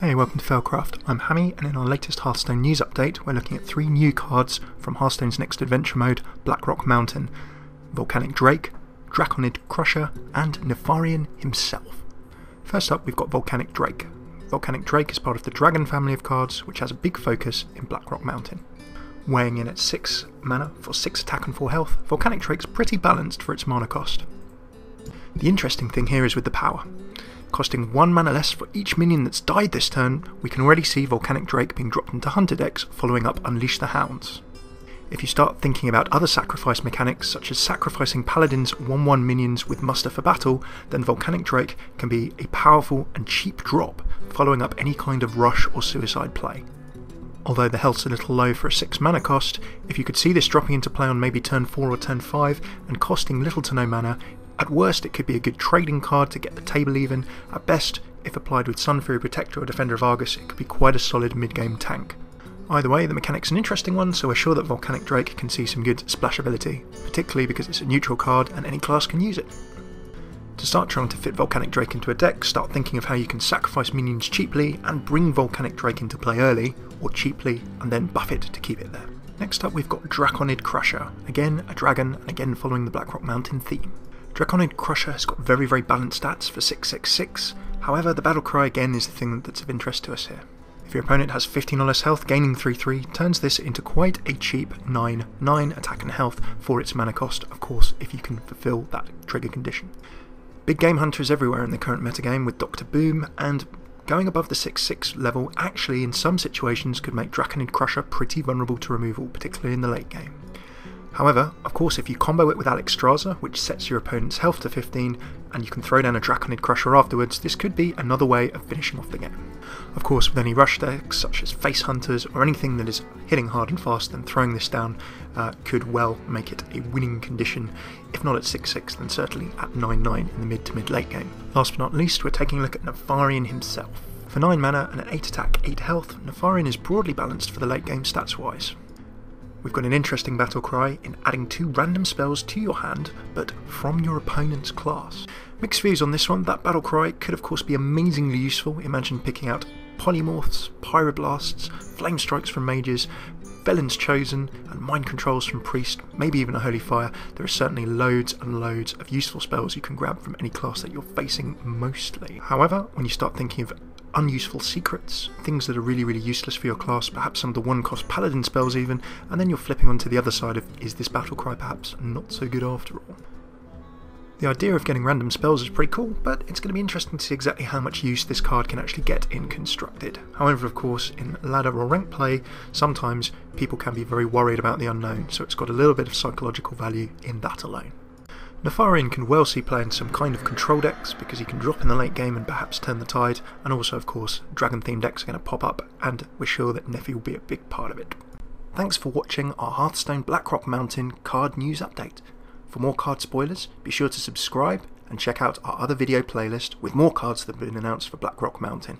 Hey, welcome to Failcraft. I'm Hammy, and in our latest Hearthstone news update, we're looking at 3 new cards from Hearthstone's next adventure mode, Blackrock Mountain: Volcanic Drake, Drakonid Crusher, and Nefarian himself. First up, we've got Volcanic Drake. Volcanic Drake is part of the Dragon family of cards, which has a big focus in Blackrock Mountain. Weighing in at 6 mana for 6 attack and 4 health, Volcanic Drake's pretty balanced for its mana cost. The interesting thing here is with the power. Costing 1 mana less for each minion that's died this turn, we can already see Volcanic Drake being dropped into Hunter decks following up Unleash the Hounds. If you start thinking about other sacrifice mechanics, such as sacrificing Paladin's 1/1 minions with muster for battle, then Volcanic Drake can be a powerful and cheap drop, following up any kind of rush or suicide play. Although the health's a little low for a 6 mana cost, if you could see this dropping into play on maybe turn 4 or turn 5 and costing little to no mana, at worst it could be a good trading card to get the table even. At best, if applied with Sunfury Protector or Defender of Argus, it could be quite a solid mid-game tank. Either way, the mechanic's an interesting one, so we're sure that Volcanic Drake can see some good splashability, particularly because it's a neutral card and any class can use it. To start trying to fit Volcanic Drake into a deck, start thinking of how you can sacrifice minions cheaply and bring Volcanic Drake into play early, or cheaply, and then buff it to keep it there. Next up, we've got Drakonid Crusher, again a dragon, and again following the Blackrock Mountain theme. Drakonid Crusher has got very balanced stats for 6/6/6, however the battle cry again is the thing that's of interest to us here. If your opponent has 15 or less health, gaining 3/3 turns this into quite a cheap 9/9 attack and health for its mana cost, of course if you can fulfill that trigger condition. Big game hunters everywhere in the current metagame with Dr. Boom, and going above the 6/6 level actually in some situations could make Drakonid Crusher pretty vulnerable to removal, particularly in the late game. However, of course, if you combo it with Alexstraza, which sets your opponent's health to 15, and you can throw down a Drakonid Crusher afterwards, this could be another way of finishing off the game. Of course, with any rush decks, such as Face Hunters, or anything that is hitting hard and fast, then throwing this down could well make it a winning condition, if not at 6/6, then certainly at 9/9 in the mid to mid-late game. Last but not least, we're taking a look at Nefarian himself. For 9 mana and an 8 attack, 8 health, Nefarian is broadly balanced for the late game stats-wise. We've got an interesting battle cry in adding 2 random spells to your hand, but from your opponent's class. Mixed views on this one. That battle cry could of course be amazingly useful. Imagine picking out Polymorphs, Pyroblasts, Flame Strikes from Mages, Felon's Chosen, and Mind Controls from Priest, maybe even a Holy Fire. There are certainly loads and loads of useful spells you can grab from any class that you're facing mostly. However, when you start thinking of unuseful secrets, things that are really useless for your class, perhaps some of the 1-cost paladin spells even, and then you're flipping onto the other side of, is this battle cry perhaps not so good after all? The idea of getting random spells is pretty cool, but it's going to be interesting to see exactly how much use this card can actually get in Constructed. However, of course, in ladder or rank play, sometimes people can be very worried about the unknown, so it's got a little bit of psychological value in that alone. Nefarian can well see play in some kind of control decks, because he can drop in the late game and perhaps turn the tide, and also of course dragon themed decks are going to pop up, and we're sure that Nefi will be a big part of it. Thanks for watching our Hearthstone Blackrock Mountain card news update. For more card spoilers, be sure to subscribe and check out our other video playlist with more cards that have been announced for Blackrock Mountain.